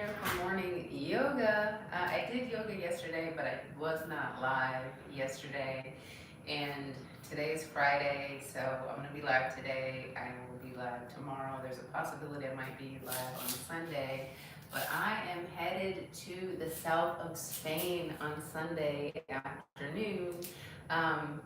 here for morning yoga. I did yoga yesterday, but I was not live yesterday. And today is Friday, so I'm going to be live today. I will be live tomorrow. There's a possibility I might be live on Sunday. But I am headed to the south of Spain on Sunday afternoon. Um,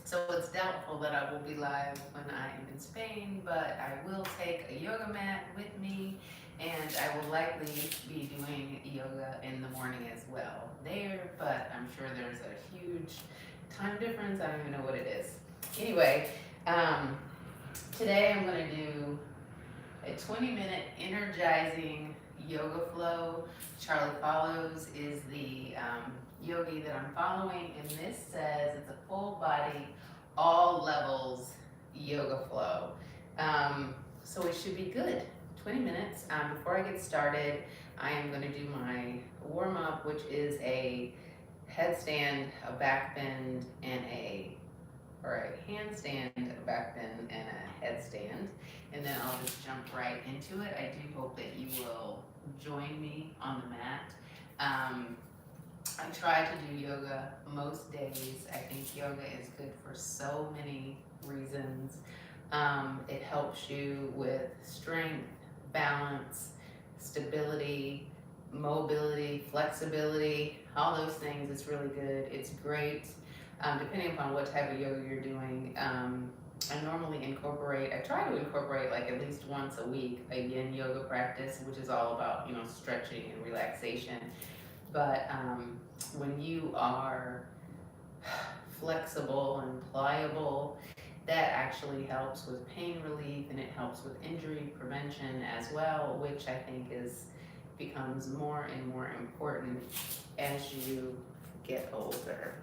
so it's doubtful that I will be live when I am in Spain, but I will take a yoga mat with me, and I will likely be doing yoga in the morning as well there, but I'm sure there's a huge time difference. I don't even know what it is. Anyway, um, today I'm going to do a 20-minute energizing yoga flow. Charlie Follows is the yogi that I'm following, and this says it's a full body, all levels yoga flow. So it should be good. 20 minutes. Before I get started, I am going to do my warm up, which is a headstand, a back bend, and a handstand, a back bend, and a headstand. And then I'll just jump right into it. I do hope that you will join me on the mat. I try to do yoga most days. I think yoga is good for so many reasons. It helps you with strength, balance, stability, mobility, flexibility, all those things. It's really good. It's great. Depending upon what type of yoga you're doing, I normally I try to incorporate like at least once a week a yin yoga practice, which is all about, stretching and relaxation. But when you are flexible and pliable, that actually helps with pain relief, and it helps with injury prevention as well, which I think becomes more and more important as you get older.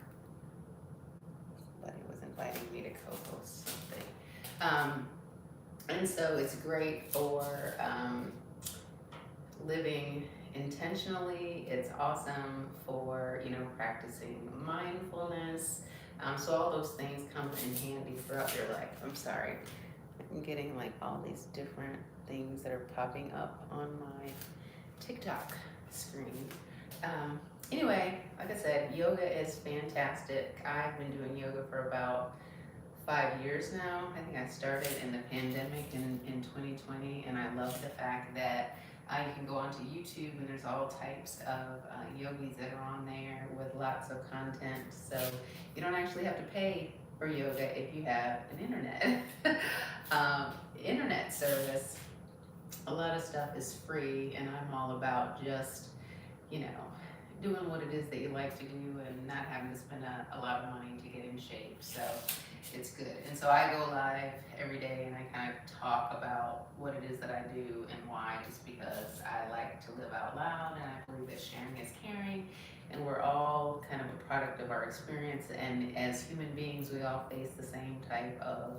Somebody was inviting me to co-host something. And so it's great for living intentionally. It's awesome for, practicing mindfulness. So all those things come in handy throughout your life. I'm sorry. I'm getting like all these different things that are popping up on my TikTok screen. Anyway, like I said, yoga is fantastic. I've been doing yoga for about 5 years now. I think I started in the pandemic in 2020, and I love the fact that you can go onto YouTube and there's all types of yogis that are on there with lots of content. So you don't actually have to pay for yoga if you have an internet service. A lot of stuff is free, and I'm all about just, doing what it is that you like to do and not having to spend a lot of money to get in shape. So it's good. And so I go live every day and I kind of talk about what it is that I do and why, just because I like to live out loud, and I believe that sharing is caring, and we're all kind of a product of our experience, and as human beings we all face the same type of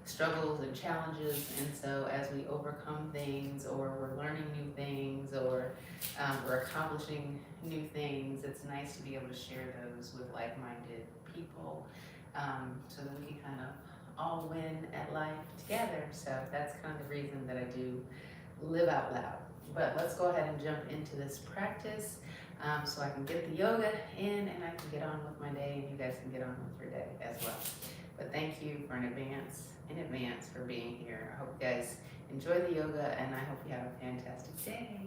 struggles and challenges. And so as we overcome things, or we're learning new things, or we're accomplishing new things, it's nice to be able to share those with like-minded people, so that we can kind of all win at life together. So that's kind of the reason that I do live out loud. But let's go ahead and jump into this practice, so I can get the yoga in and I can get on with my day, and you guys can get on with your day as well. But thank you in advance for being here. I hope you guys enjoy the yoga, and I hope you have a fantastic day.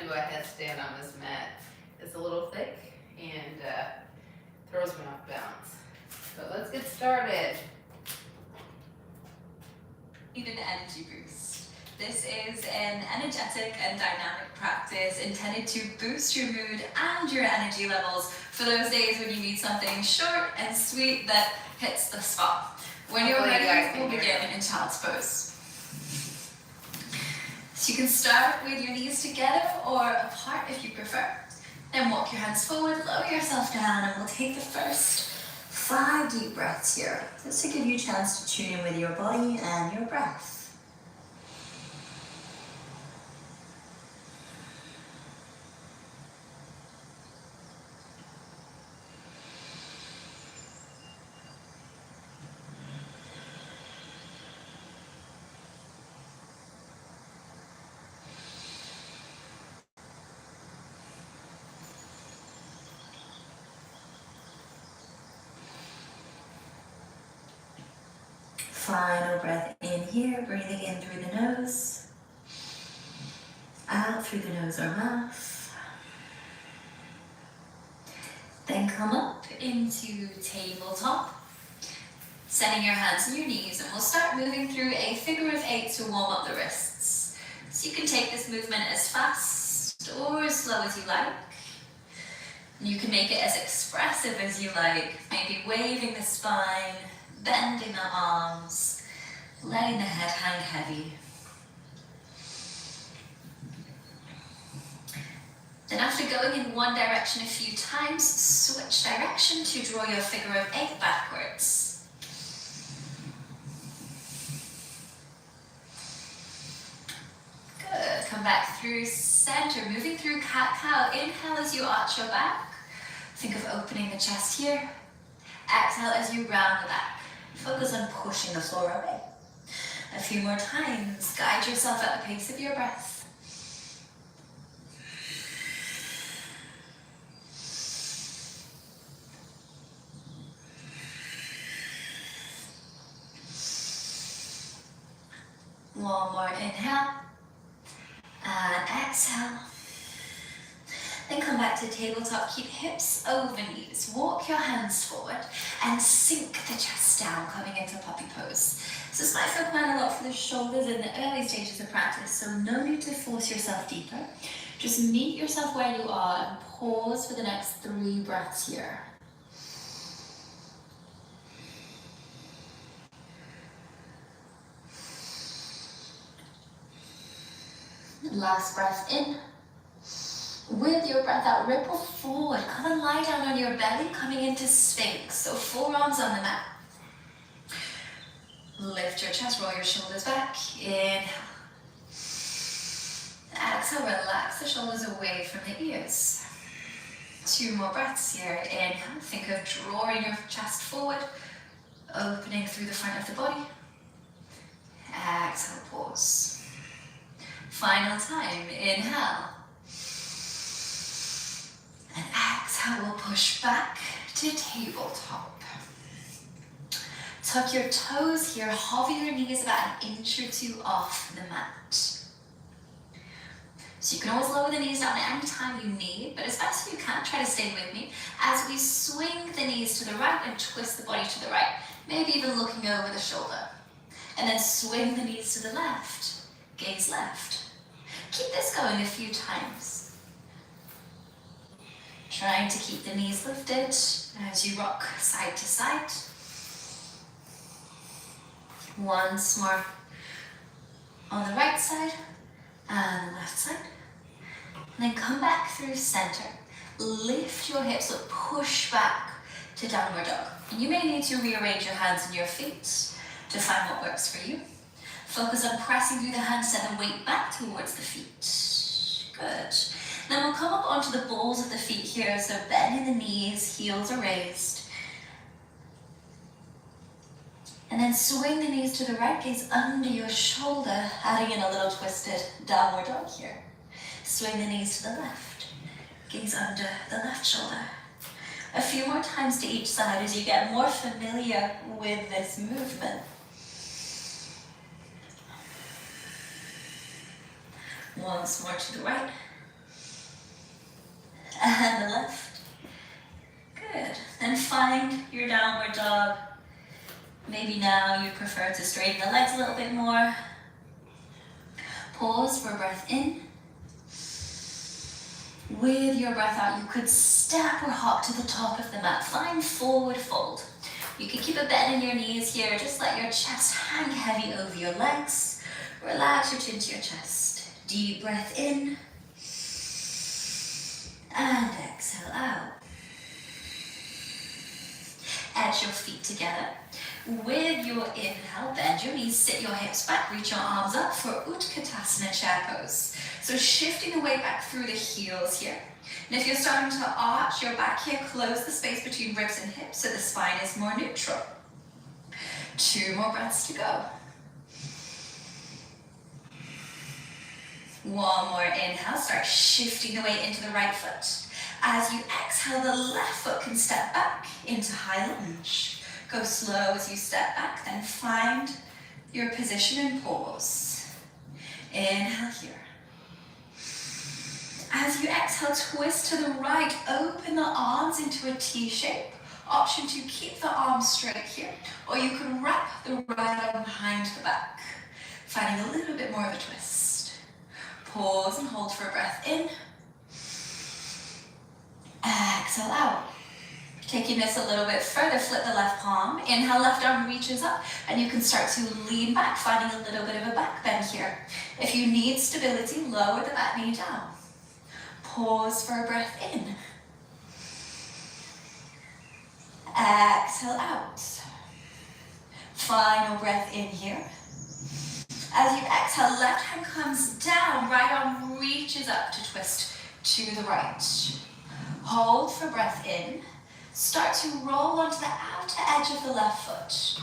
go ahead and stand on this mat. It's a little thick and throws me off balance. So let's get started. Need an energy boost. This is an energetic and dynamic practice intended to boost your mood and your energy levels for those days when you need something short and sweet that hits the spot. When you're ready, we'll begin in child's pose. So you can start with your knees together or apart if you prefer. Then walk your hands forward, lower yourself down, and we'll take the first 5 deep breaths here, just to give you a chance to tune in with your body and your breath. Final breath in here, breathing in through the nose, out through the nose or mouth. Then come up into tabletop, setting your hands on your knees, and we'll start moving through a figure of 8 to warm up the wrists. So you can take this movement as fast or as slow as you like. You can make it as expressive as you like, maybe waving the spine, bending the arms, letting the head hang heavy. Then after going in one direction a few times, switch direction to draw your figure of 8 backwards. Good, come back through center, moving through cat-cow. Inhale as you arch your back. Think of opening the chest here. Exhale as you round the back. Focus on pushing the floor away. A few more times. Guide yourself at the pace of your breath. One more inhale. And exhale. Then come back to tabletop, keep hips over knees. Walk your hands forward and sink the chest down, coming into puppy pose. So this might feel quite a lot for the shoulders in the early stages of practice, so no need to force yourself deeper. Just meet yourself where you are and pause for the next 3 breaths here. Last breath in. With your breath out, ripple forward. Come and lie down on your belly, coming into Sphinx. So forearms on the mat. Lift your chest, roll your shoulders back. Inhale. Exhale, relax the shoulders away from the ears. 2 more breaths here. Inhale, think of drawing your chest forward, opening through the front of the body. Exhale, pause. Final time, inhale. And exhale, we'll push back to tabletop. Tuck your toes here, hover your knees about 1 inch or 2 off the mat. So you can always lower the knees down at any time you need, but as best you can, try to stay with me as we swing the knees to the right and twist the body to the right, maybe even looking over the shoulder. And then swing the knees to the left, gaze left. Keep this going a few times. Trying to keep the knees lifted as you rock side to side. Once more on the right side and the left side. And then come back through center. Lift your hips up, push back to downward dog. And you may need to rearrange your hands and your feet to find what works for you. Focus on pressing through the hands, send the weight back towards the feet. Good. Then we'll come up onto the balls of the feet here, so bending the knees, heels are raised. And then swing the knees to the right, gaze under your shoulder, adding in a little twisted downward dog here. Swing the knees to the left, gaze under the left shoulder. A few more times to each side as you get more familiar with this movement. Once more to the right. and the left. Good. Then find your downward dog. Maybe now you prefer to straighten the legs a little bit more. Pause for breath in. With your breath out, you could step or hop to the top of the mat. Find forward fold. You can keep a bend in your knees here. Just let your chest hang heavy over your legs. Relax your chin to your chest. Deep breath in. And exhale out. Edge your feet together. With your inhale, bend your knees, sit your hips back, reach your arms up for Utkatasana chair pose. So shifting the weight back through the heels here. And if you're starting to arch your back here, close the space between ribs and hips so the spine is more neutral. 2 more breaths to go. 1 more inhale, start shifting the weight into the right foot. As you exhale, the left foot can step back into high lunge. Go slow as you step back, then find your position and pause. Inhale here. As you exhale, twist to the right, open the arms into a T shape. Option to keep the arms straight here, or you can wrap the right arm behind the back, finding a little bit more of a twist. Pause and hold for a breath in. Exhale out. Taking this a little bit further, flip the left palm. Inhale, left arm reaches up, and you can start to lean back, finding a little bit of a back bend here. If you need stability, lower the back knee down. Pause for a breath in. Exhale out. Final breath in here. As you exhale, left hand comes down, right arm reaches up to twist to the right. Hold for breath in. Start to roll onto the outer edge of the left foot.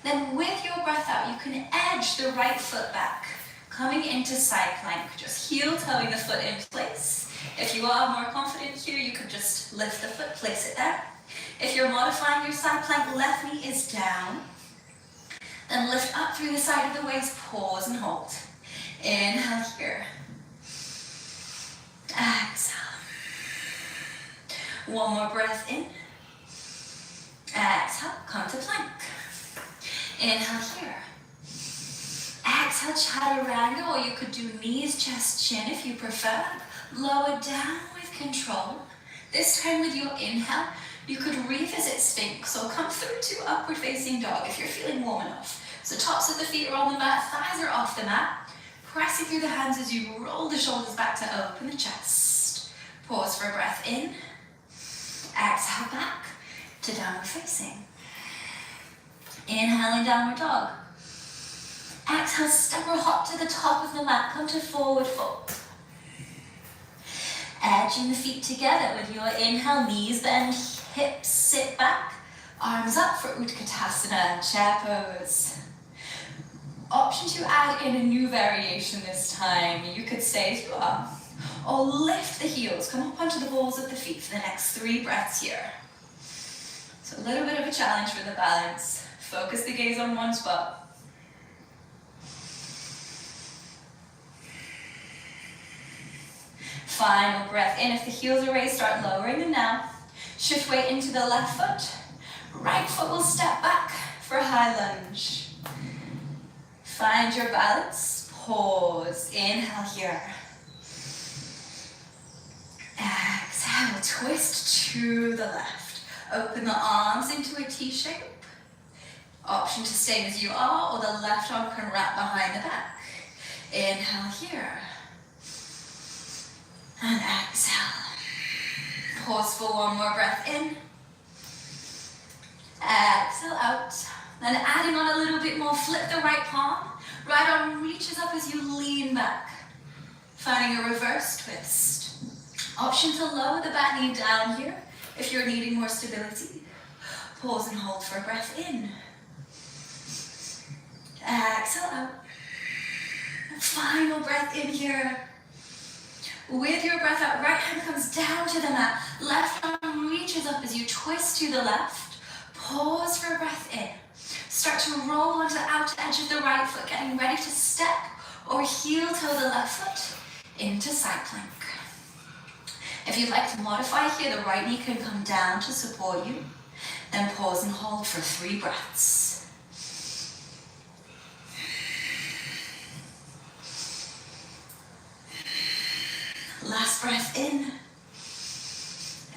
Then with your breath out, you can edge the right foot back, coming into side plank. Just heel toeing the foot in place. If you are more confident here, you could just lift the foot, place it there. If you're modifying your side plank, left knee is down. Then lift up through the side of the waist, pause and hold. Inhale here. Exhale. 1 more breath in. Exhale, come to plank. Inhale here. Exhale, chaturanga, or you could do knees, chest, chin if you prefer. Lower down with control. This time with your inhale, you could revisit Sphinx or come through to upward facing dog if you're feeling warm enough. So tops of the feet are on the mat, thighs are off the mat. Pressing through the hands as you roll the shoulders back to open the chest. Pause for a breath in. Exhale back to downward facing. Inhaling downward dog. Exhale, step or hop to the top of the mat, come to forward fold. Edging the feet together with your inhale, knees bend, hips sit back, arms up for Utkatasana, chair pose. Option to add in a new variation this time. You could stay as you are, or lift the heels, come up onto the balls of the feet for the next 3 breaths here. So a little bit of a challenge for the balance. Focus the gaze on one spot. Final breath in. If the heels are raised, start lowering them now. Shift weight into the left foot. Right foot will step back for a high lunge. Find your balance. Pause. Inhale here. Exhale. Twist to the left. Open the arms into a T shape. Option to stay as you are, or the left arm can wrap behind the back. Inhale here. And exhale. Pause for 1 more breath in. Exhale out. Then adding on a little bit more, flip the right palm. Right arm reaches up as you lean back. Finding a reverse twist. Option to lower the back knee down here if you're needing more stability. Pause and hold for a breath in. Exhale out. Final breath in here. With your breath out, right hand comes down to the mat. Left arm reaches up as you twist to the left. Pause for a breath in. Start to roll onto the outer edge of the right foot, getting ready to step or heel toe the left foot into side plank. If you'd like to modify here, the right knee can come down to support you. Then pause and hold for 3 breaths. Last breath in.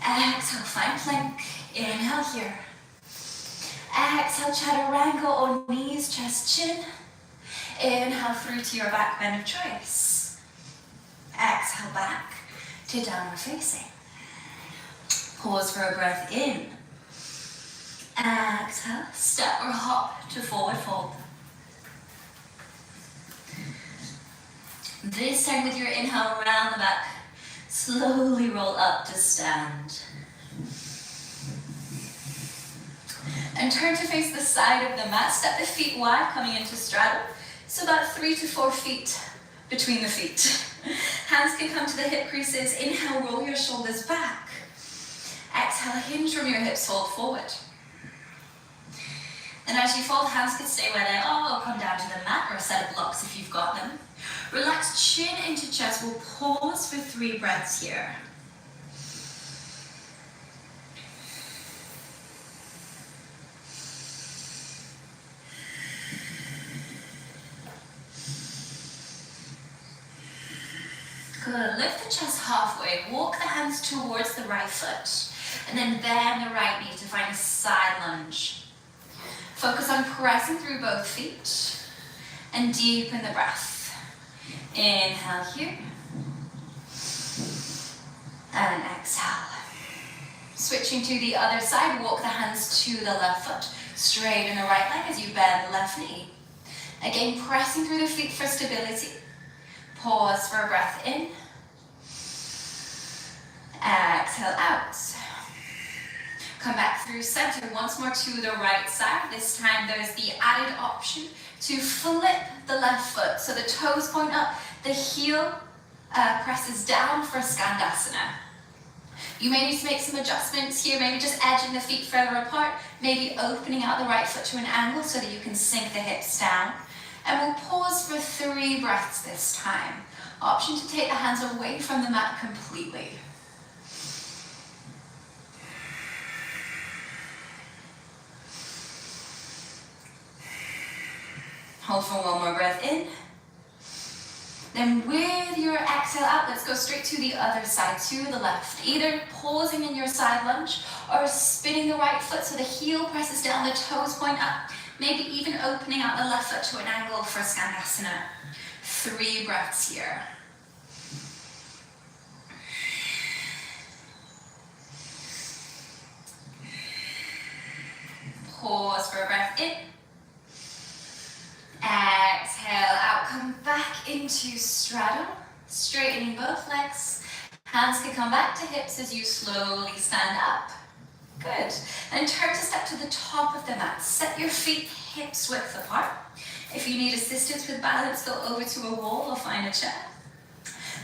Exhale, find plank. Inhale here. Exhale, chaturanga or knees, chest, chin. Inhale through to your back bend of choice. Exhale back to downward facing. Pause for a breath in. Exhale, step or hop to forward fold. This time with your inhale, round the back. Slowly roll up to stand. And turn to face the side of the mat. Step the feet wide, coming into straddle. So about 3 to 4 feet between the feet. Hands can come to the hip creases. Inhale, roll your shoulders back. Exhale, hinge from your hips, fold forward. Then as you fold, hands can stay where they are or come down to the mat or a set of blocks if you've got them. Relax chin into chest. We'll pause for 3 breaths here. Good. Lift the chest halfway. Walk the hands towards the right foot. And then bend the right knee to find a side lunge. Focus on pressing through both feet. And deepen the breath. Inhale here. And exhale. Switching to the other side, walk the hands to the left foot. Straighten the right leg as you bend the left knee. Again, pressing through the feet for stability. Pause for a breath in. Exhale out. Come back through center once more to the right side. This time there's the added option to flip the left foot. So the toes point up, the heel presses down for Skandasana. You may need to make some adjustments here, maybe just edging the feet further apart, maybe opening out the right foot to an angle so that you can sink the hips down. And we'll pause for 3 breaths this time. Option to take the hands away from the mat completely. Hold for 1 more breath in. Then with your exhale out, let's go straight to the other side, to the left. Either pausing in your side lunge or spinning the right foot so the heel presses down, the toes point up. Maybe even opening out the left foot to an angle for Skandasana. 3 breaths here. Pause for a breath in. Exhale out, come back into straddle, straightening both legs. Hands can come back to hips as you slowly stand up. Good. Then turn to step to the top of the mat. Set your feet hips width apart. If you need assistance with balance, go over to a wall or find a chair.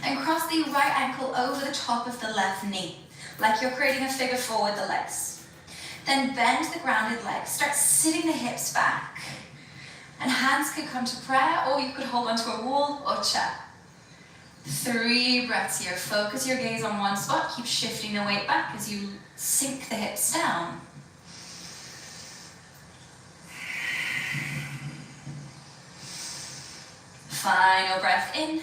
And cross the right ankle over the top of the left knee, like you're creating a figure 4 with the legs. Then bend the grounded leg. Start sitting the hips back. And hands could come to prayer, or you could hold onto a wall or chair. 3 breaths here. Focus your gaze on one spot. Keep shifting the weight back as you sink the hips down. Final breath in.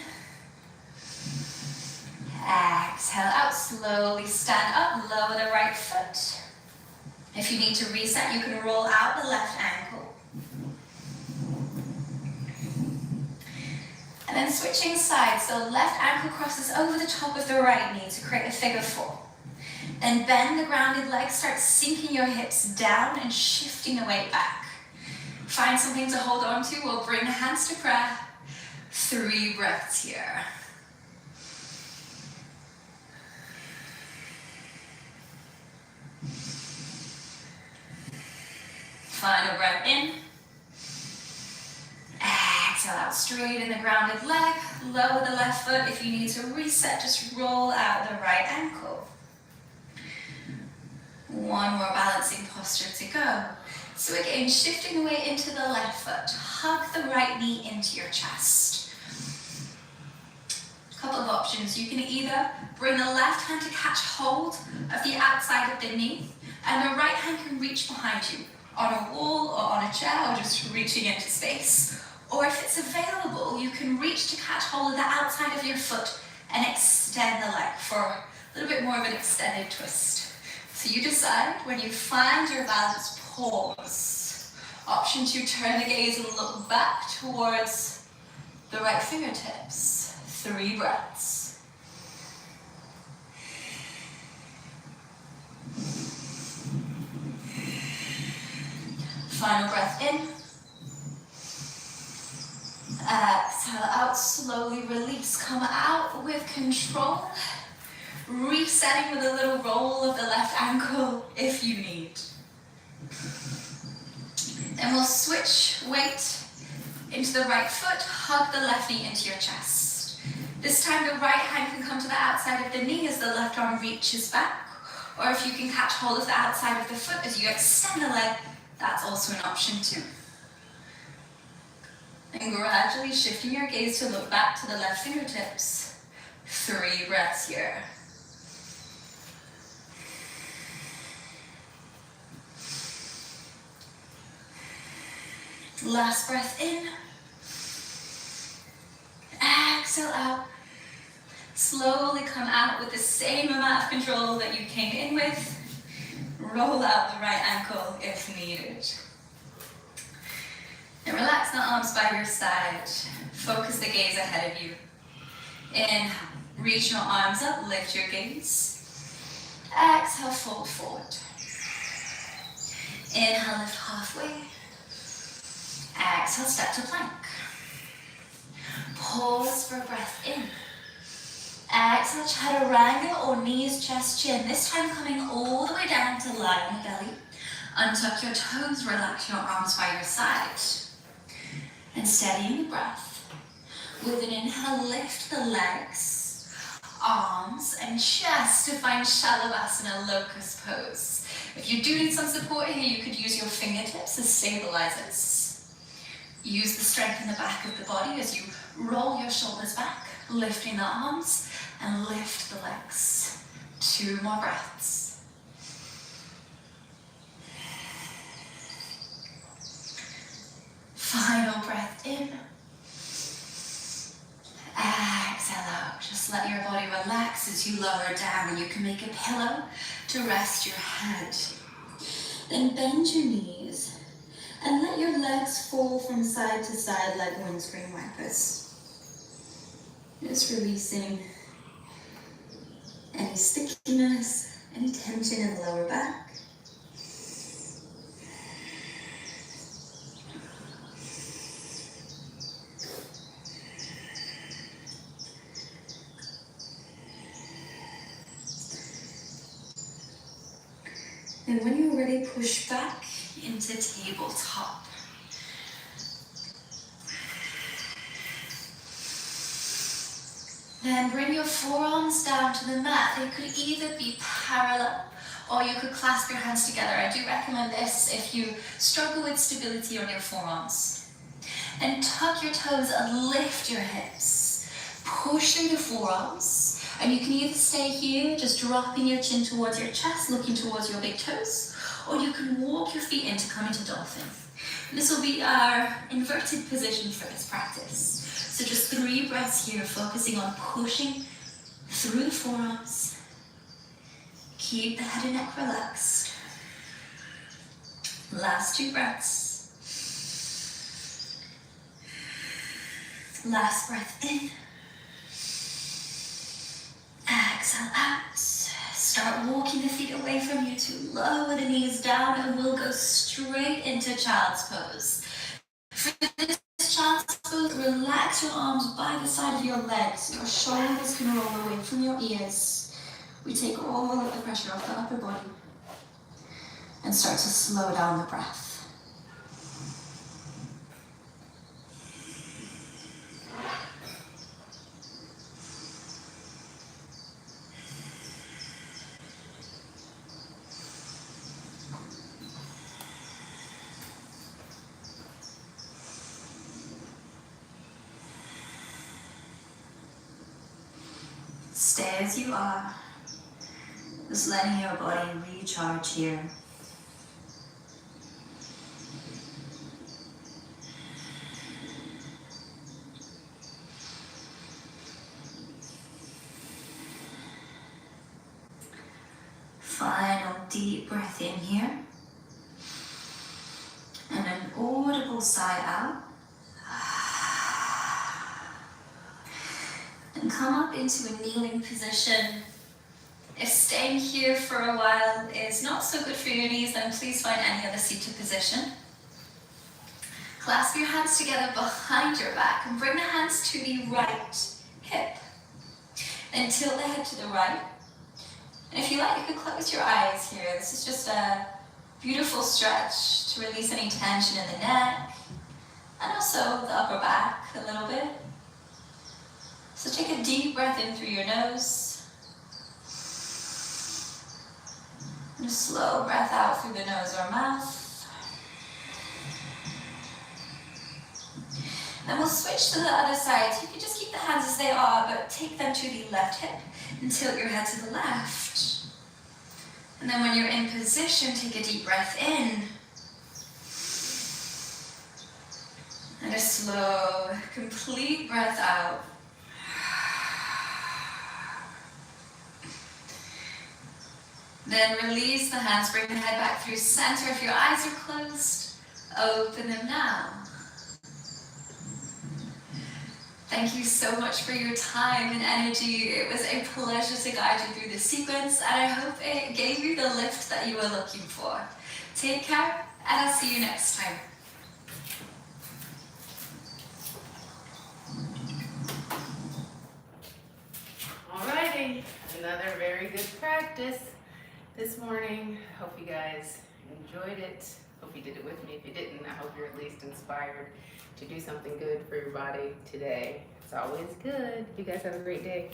Exhale out. Slowly stand up. Lower the right foot. If you need to reset, you can roll out the left ankle. And then switching sides, so left ankle crosses over the top of the right knee to create a figure 4. Then bend the grounded leg, start sinking your hips down and shifting the weight back. Find something to hold on to, we'll bring the hands to prayer. 3 breaths here. Final breath in. Exhale out, straighten the grounded leg, lower the left foot. If you need to reset, just roll out the right ankle. 1 more balancing posture to go. So again, shifting the weight into the left foot. Hug the right knee into your chest. Couple of options. You can either bring the left hand to catch hold of the outside of the knee, and the right hand can reach behind you on a wall or on a chair, or just reaching into space. Or if it's available, you can reach to catch hold of the outside of your foot and extend the leg for a little bit more of an extended twist. So you decide. When you find your balance, pause. Option 2, turn the gaze and look back towards the right fingertips. 3 breaths. Final breath in. Exhale out, slowly release. Come out with control. Resetting with a little roll of the left ankle if you need. Then we'll switch weight into the right foot, hug the left knee into your chest. This time the right hand can come to the outside of the knee as the left arm reaches back, or if you can catch hold of the outside of the foot as you extend the leg, that's also an option too. And gradually shifting your gaze to look back to the left fingertips. 3 breaths here. Last breath in. Exhale out. Slowly come out with the same amount of control that you came in with. Roll out the right ankle if needed. And relax the arms by your side. Focus the gaze ahead of you. Inhale, reach your arms up, lift your gaze. Exhale, fold forward. Inhale, lift halfway. Exhale, step to plank. Pause for breath in. Exhale, chaturanga or knees, chest, chin. This time coming all the way down to lie on the belly. Untuck your toes, relax your arms by your side. And steadying the breath. With an inhale, lift the legs, arms, and chest to find Shalabhasana, locust pose. If you do need some support here, you could use your fingertips as stabilizers. Use the strength in the back of the body as you roll your shoulders back, lifting the arms, and lift the legs. 2 more breaths. Final breath in. Exhale out. Just let your body relax as you lower down, and you can make a pillow to rest your head. Then bend your knees and let your legs fall from side to side like windscreen wipers. Just releasing any stickiness, any tension in the lower back. And when you're ready, push back into tabletop. Then bring your forearms down to the mat. They could either be parallel or you could clasp your hands together. I do recommend this if you struggle with stability on your forearms. And tuck your toes and lift your hips. Push through the forearms. And you can either stay here, just dropping your chin towards your chest, looking towards your big toes, or you can walk your feet in to come into dolphin. And this will be our inverted position for this practice. So just 3 breaths here, focusing on pushing through the forearms. Keep the head and neck relaxed. Last 2 breaths. Last breath in. Exhale out. Start walking the feet away from you to lower the knees down, and we'll go straight into child's pose. For this child's pose, relax your arms by the side of your legs. Your shoulders can roll away from your ears. We take all of the pressure off the upper body and start to slow down the breath. Stay as you are. Just letting your body recharge here. Final deep breath in here. And an audible sigh out. And come up into a kneeling position. If staying here for a while is not so good for your knees, then please find any other seated position. Clasp your hands together behind your back and bring the hands to the right hip. Then tilt the head to the right. And if you like, you could close your eyes here. This is just a beautiful stretch to release any tension in the neck and also the upper back a little bit. So take a deep breath in through your nose and a slow breath out through the nose or mouth. Then we'll switch to the other side. So you can just keep the hands as they are, but take them to the left hip and tilt your head to the left. And then when you're in position, take a deep breath in. And a slow, complete breath out. Then release the hands, bring the head back through center. If your eyes are closed, open them now. Thank you so much for your time and energy. It was a pleasure to guide you through this sequence, and I hope it gave you the lift that you were looking for. Take care, and I'll see you next time. Alrighty, another very good practice this morning. Hope you guys enjoyed it. Hope you did it with me. If you didn't, I hope you're at least inspired to do something good for your body today. It's always good. You guys have a great day.